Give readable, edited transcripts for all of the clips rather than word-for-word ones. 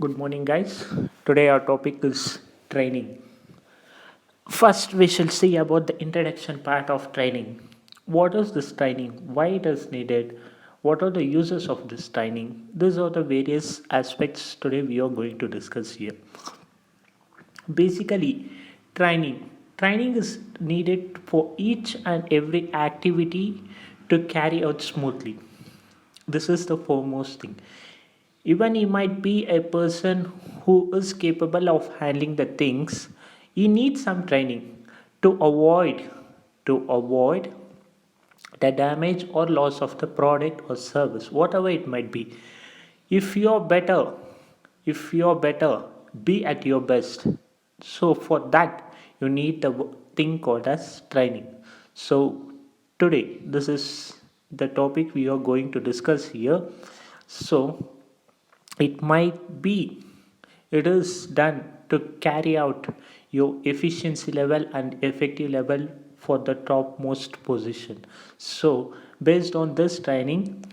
Good morning, guys. Today, our topic is training. First, we shall see about the introduction part of training. What is this training? Why it is needed? What are the uses of this training? These are the various aspects today we are going to discuss here. Basically, training. Training is needed for each and every activity to carry out smoothly. This is the foremost thing. Even he might be a person who is capable of handling the things, he needs some training to avoid the damage or loss of the product or service, whatever it might be. If you're better, if you're better, be at your best. So for that, you need the thing called as training. So today, this is the topic we are going to discuss here. So it might be it is done to carry out your efficiency level and effective level for the topmost position. So based on this training,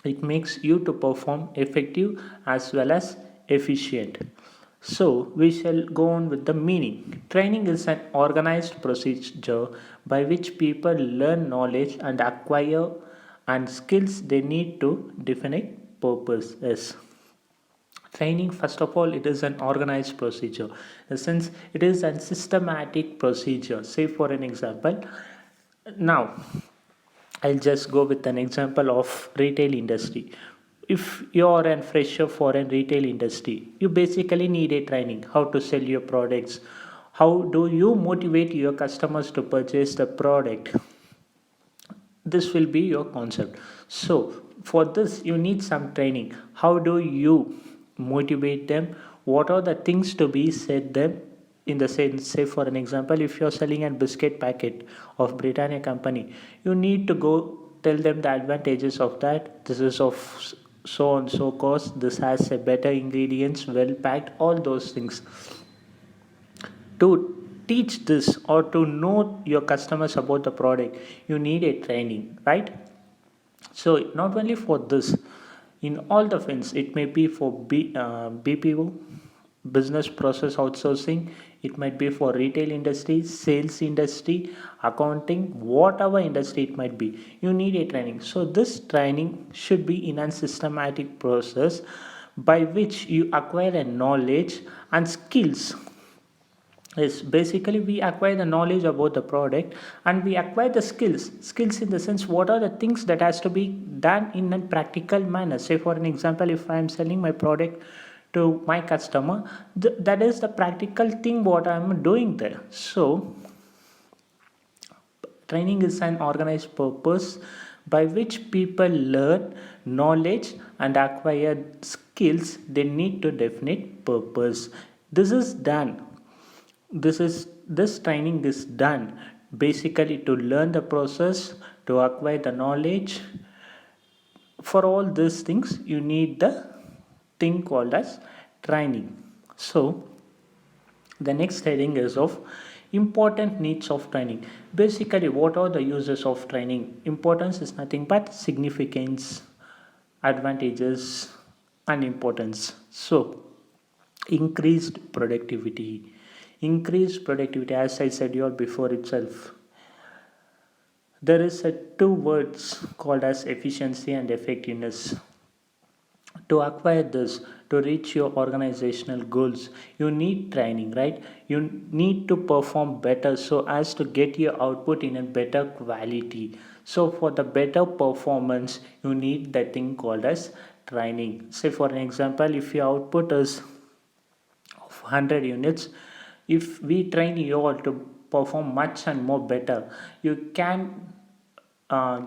it makes you to perform effective as well as efficient. So we shall go on with the meaning. Training is an organized procedure by which people learn knowledge and acquire and skills they need to definite purposes. Training, first of all, it is an organized procedure. Since it is a systematic procedure. Say for an example, now I'll just go with an example of retail industry. If you're a fresher for a retail industry, you basically need a training how to sell your products. How do you motivate your customers to purchase the product? This will be your concept. So for this you need some training. How do you motivate them? What are the things to be said them? In the sense, say for an example, if you're selling a biscuit packet of Britannia company, you need to go tell them the advantages of that. This is of so and so cost, this has a better ingredients, well packed, all those things. To teach this or to know your customers about the product, you need a training, right? So not only for this, in all the fields, it may be for BPO, business process outsourcing, it might be for retail industry, sales industry, accounting, whatever industry it might be, you need a training. So this training should be in a systematic process by which you acquire a knowledge and skills. Yes, basically we acquire the knowledge about the product and we acquire the skills in the sense what are the things that has to be done in a practical manner. Say for an example, if I am selling my product to my customer, that is the practical thing what I am doing there. So training is an organized purpose by which people learn knowledge and acquire skills they need to definite purpose. This is done. This training is done basically to learn the process, to acquire the knowledge. For all these things, you need the thing called as training. So the next heading is of important needs of training. Basically, what are the uses of training? Importance is nothing but significance, advantages, and importance. So, increased productivity, as I said here before itself. There is a two words called as efficiency and effectiveness. To acquire this, to reach your organizational goals, you need training, right? You need to perform better so as to get your output in a better quality. So for the better performance, you need that thing called as training. Say for an example, if your output is of 100 units, if we train you all to perform much and more better, you can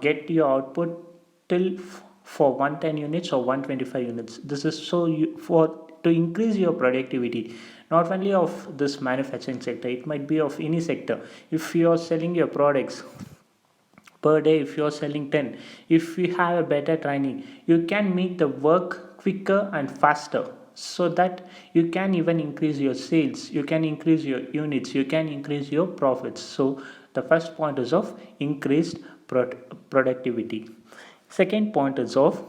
get your output till for 110 units or 125 units. This is so you, for to increase your productivity, not only of this manufacturing sector, it might be of any sector. If you are selling your products per day, if you are selling 10, if you have a better training, you can make the work quicker and faster, so that you can even increase your sales, you can increase your units, you can increase your profits. So the first point is of increased productivity. Second point is of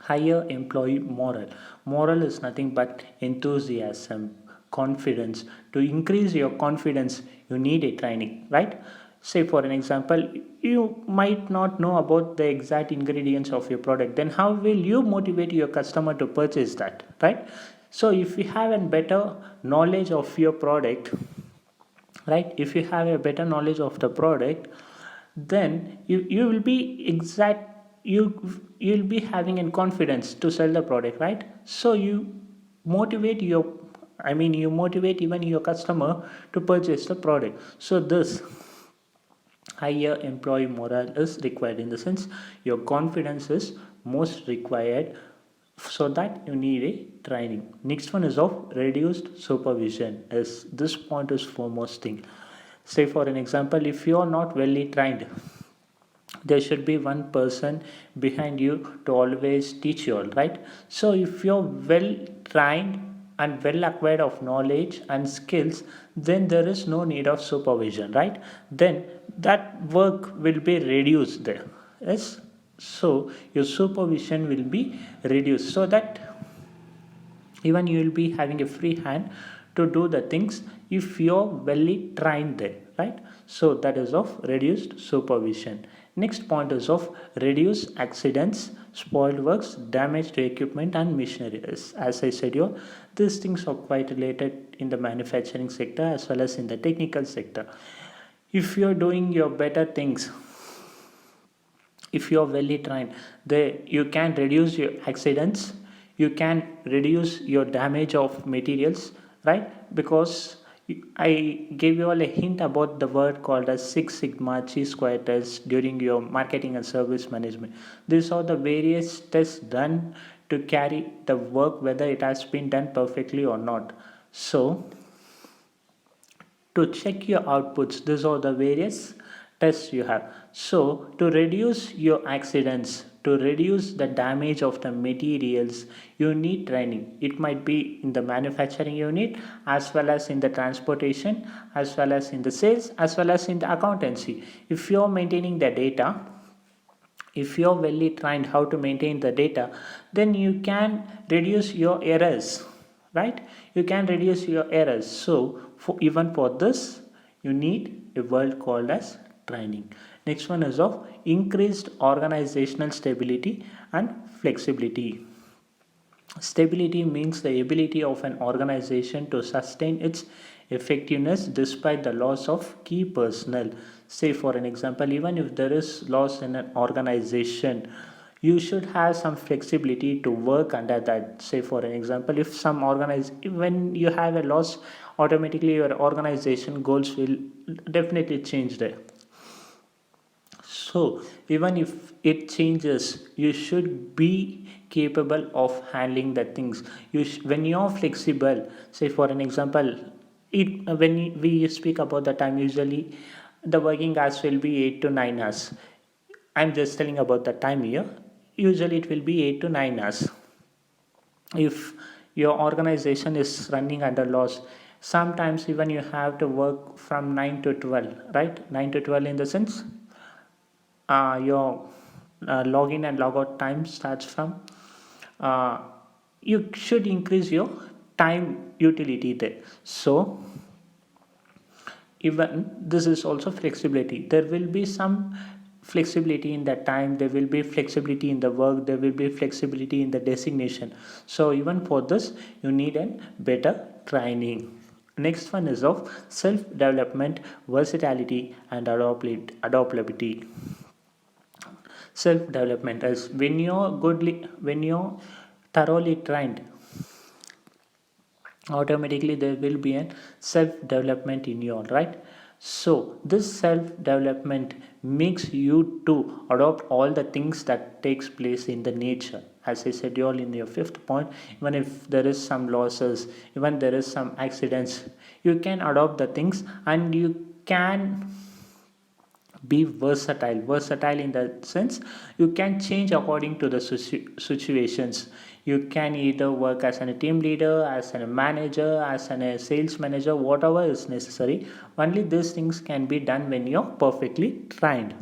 Higher employee morale. Morale is nothing but enthusiasm, confidence. To increase your confidence, you need a training, right? Say, for an example, you might not know about the exact ingredients of your product. Then, how will you motivate your customer to purchase that, right? So, if you have a better knowledge of your product, right, if you have a better knowledge of the product, then you will be exact, you'll be having a confidence to sell the product, right? So you motivate your, you motivate even your customer to purchase the product. So this higher employee morale is required, in the sense your confidence is most required, so that you need a training. Next one is of reduced supervision, as this point is foremost thing. Say, for an example, if you are not well trained, there should be one person behind you to always teach you all, right? So if you're well trained and well acquired of knowledge and skills, then there is no need of supervision, right? Then that work will be reduced there. Yes, so your supervision will be reduced, so that even you will be having a free hand to do the things if you're well trained there, right? So that is of reduced supervision. Next point is of reduced accidents, spoiled works, damage to equipment and machinery. As I said you, these things are quite related in the manufacturing sector as well as in the technical sector. If you're doing your better things, if you are well trained, there you can reduce your accidents, you can reduce your damage of materials, right? Because I gave you all a hint about the word called as Six Sigma Chi Square test during your marketing and service management. These are the various tests done to carry the work whether it has been done perfectly or not. So to check your outputs, these are the various tests you have. So to reduce your accidents, to reduce the damage of the materials, you need training. It might be in the manufacturing unit, as well as in the transportation, as well as in the sales, as well as in the accountancy. If you're maintaining the data, if you're well trained how to maintain the data, then you can reduce your errors, right? You can reduce your errors. So even for this, you need a word called as training. Next one is of increased organizational stability and flexibility. Stability means the ability of an organization to sustain its effectiveness despite the loss of key personnel. Say, for an example, even if there is loss in an organization, you should have some flexibility to work under that. Say, for an example, if some organize, when you have a loss, automatically your organization goals will definitely change there. So, even if it changes, you should be capable of handling the things. When you're flexible, say, for an example, when we speak about the time, usually the working hours will be 8 to 9 hours. I'm just telling about the time here. Usually it will be 8 to 9 hours. If your organization is running under loss, sometimes even you have to work from 9 to 12, right? 9 to 12, in the sense your login and logout time starts from, uh, you should increase your time utility there. So even this is also flexibility. There will be some flexibility in the time, there will be flexibility in the work, there will be flexibility in the designation. So even for this, you need a better training. Next one is of self development, versatility and adaptability. Self development is when you're thoroughly trained, automatically there will be a self development in you, right? So this self development makes you to adopt all the things that takes place in the nature. As I said, you all in your fifth point, even if there is some losses, even there is some accidents, you can adopt the things and you can be versatile in the sense you can change according to the situations. You can either work as a team leader, as a manager, as a sales manager, whatever is necessary. Only these things can be done when you're perfectly trained.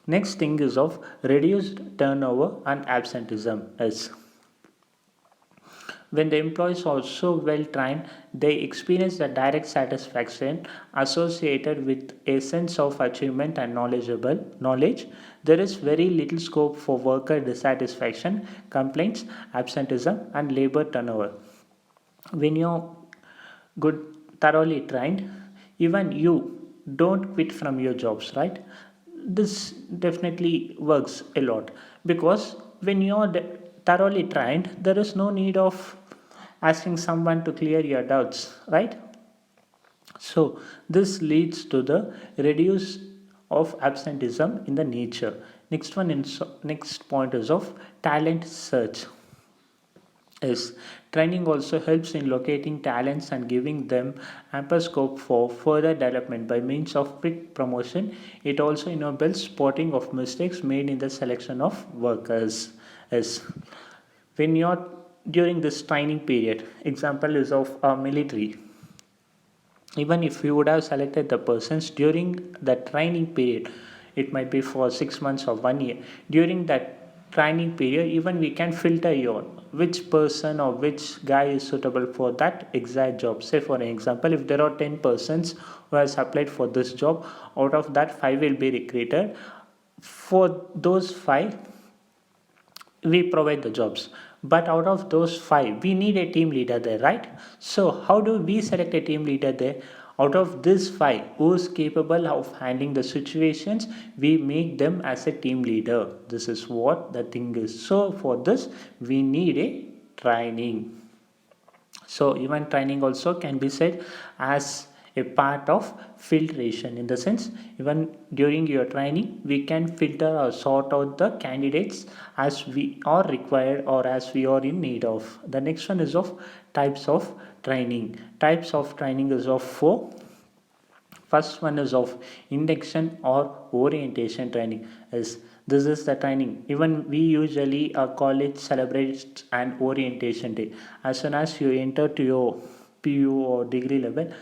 Next thing is of reduced turnover and absenteeism is when the employees are so well trained, they experience the direct satisfaction associated with a sense of achievement and knowledgeable knowledge. There is very little scope for worker dissatisfaction, complaints, absenteeism, and labor turnover. When you're good, thoroughly trained, even you don't quit from your jobs, right? This definitely works a lot because when you're thoroughly trained, there is no need of asking someone to clear your doubts, right? So this leads to the reduce of absenteeism in the nature. Next point is of talent search. Is training also helps in locating talents and giving them ample scope for further development by means of quick promotion. It also enables spotting of mistakes made in the selection of workers. Is when you're during this training period, example is of a military. Even if you would have selected the persons during the training period, it might be for 6 months or 1 year. During that training period, even we can filter your which person or which guy is suitable for that exact job. Say for an example, if there are 10 persons who has applied for this job, out of that 5 will be recruited. For those 5, we provide the jobs, but out of those 5 we need a team leader there, right? So how do we select a team leader there? Out of this 5, who is capable of handling the situations, we make them as a team leader. This is what the thing is. So for this we need a training. So even training also can be said as a part of filtration, in the sense even during your training we can filter or sort out the candidates as we are required or as we are in need of. The next one is of types of training. Types of training is of 4. First one is of induction or orientation training. Is this is the training. Even we usually college celebrates an orientation day. As soon as you enter to your PU or degree level,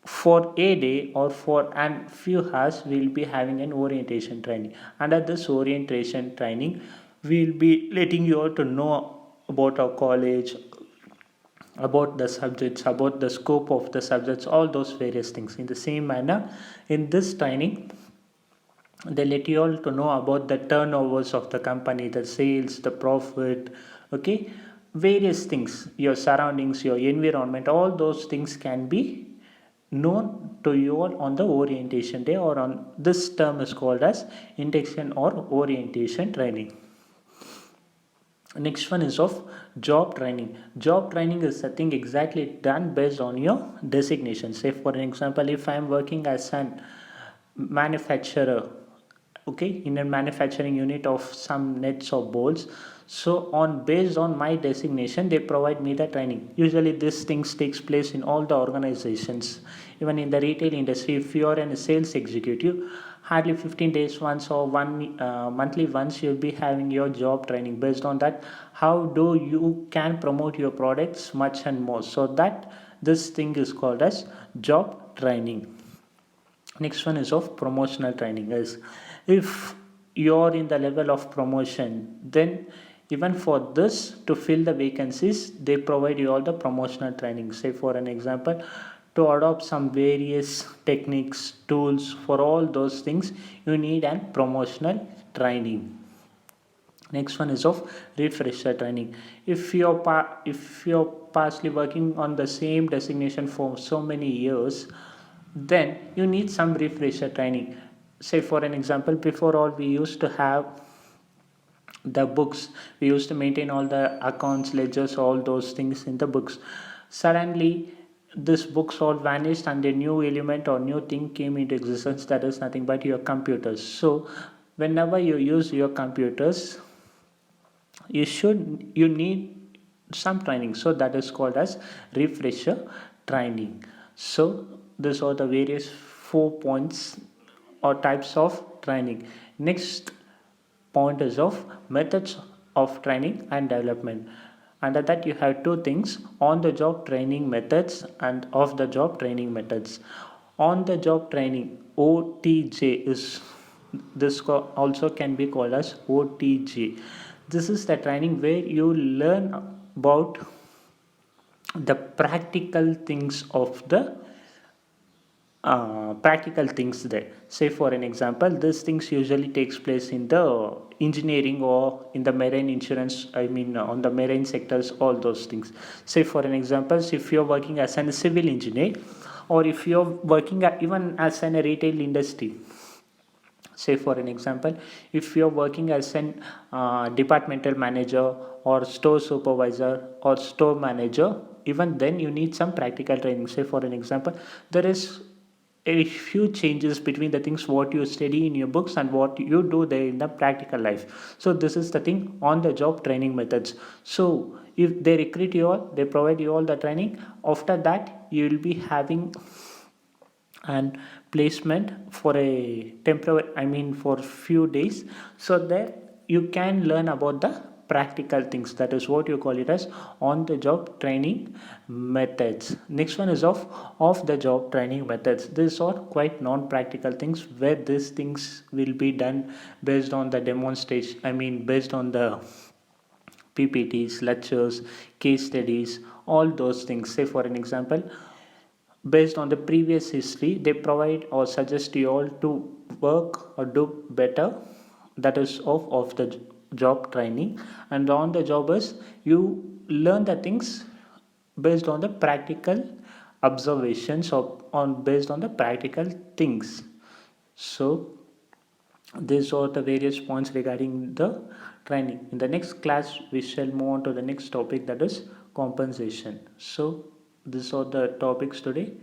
for a day or for an few hours, we'll be having an orientation training. Under this orientation training, we'll be letting you all to know about our college, about the subjects, about the scope of the subjects, all those various things. In the same manner, in this training, they let you all to know about the turnovers of the company, the sales, the profit, okay, various things, your surroundings, your environment, all those things can be known to you all on the orientation day, or on this term is called as induction or orientation training. Next one is of job training. Job training is a thing exactly done based on your designation. Say for an example, if I am working as an manufacturer, okay, in a manufacturing unit of some nets or bolts, so on based on my designation they provide me the training. Usually these things takes place in all the organizations. Even in the retail industry, if you are a sales executive, hardly 15 days once or one monthly once you'll be having your job training. Based on that, how do you can promote your products much and more, so that this thing is called as job training. Next one is of promotional training. Is if you're in the level of promotion, then even for this to fill the vacancies, they provide you all the promotional training. Say for an example, to adopt some various techniques, tools, for all those things you need an promotional training. Next one is of refresher training. If you're pastly working on the same designation for so many years, then you need some refresher training. Say for an example, before all we used to have the books, we used to maintain all the accounts, ledgers, all those things in the books. Suddenly this books all vanished and a new element or new thing came into existence, that is nothing but your computers. So whenever you use your computers, you need some training, so that is called as refresher training. So these are the various 4 points or types of training. Next point is of methods of training and development. Under that you have two things: on the job training methods and off the job training methods. On the job training, OTJ, is This also can be called as OTG. This is the training where you learn about the practical things there. Say for an example, this things usually takes place in the engineering or in the marine insurance, I mean on the marine sectors, all those things. Say for an example, if you're working as a civil engineer, or if you're working even as in a retail industry. Say for an example, if you're working as an departmental manager or store supervisor or store manager, even then you need some practical training. Say for an example, there is a few changes between the things what you study in your books and what you do there in the practical life. So this is the thing, on the job training methods. So if they recruit you all, they provide you all the training. After that you will be having and placement for a temporary, I mean for few days, so that you can learn about the practical things. That is what you call it as on the job training methods. Next one is of the job training methods. These are quite non practical things where these things will be done based on the demonstration, I mean based on the PPTs, lectures, case studies, all those things. Say for an example, based on the previous history, they provide or suggest you all to work or do better. That is of the job training. And on the job is you learn the things based on the practical observations or on based on the practical things. So these are the various points regarding the training. In the next class we shall move on to the next topic, that is compensation. So these are the topics today.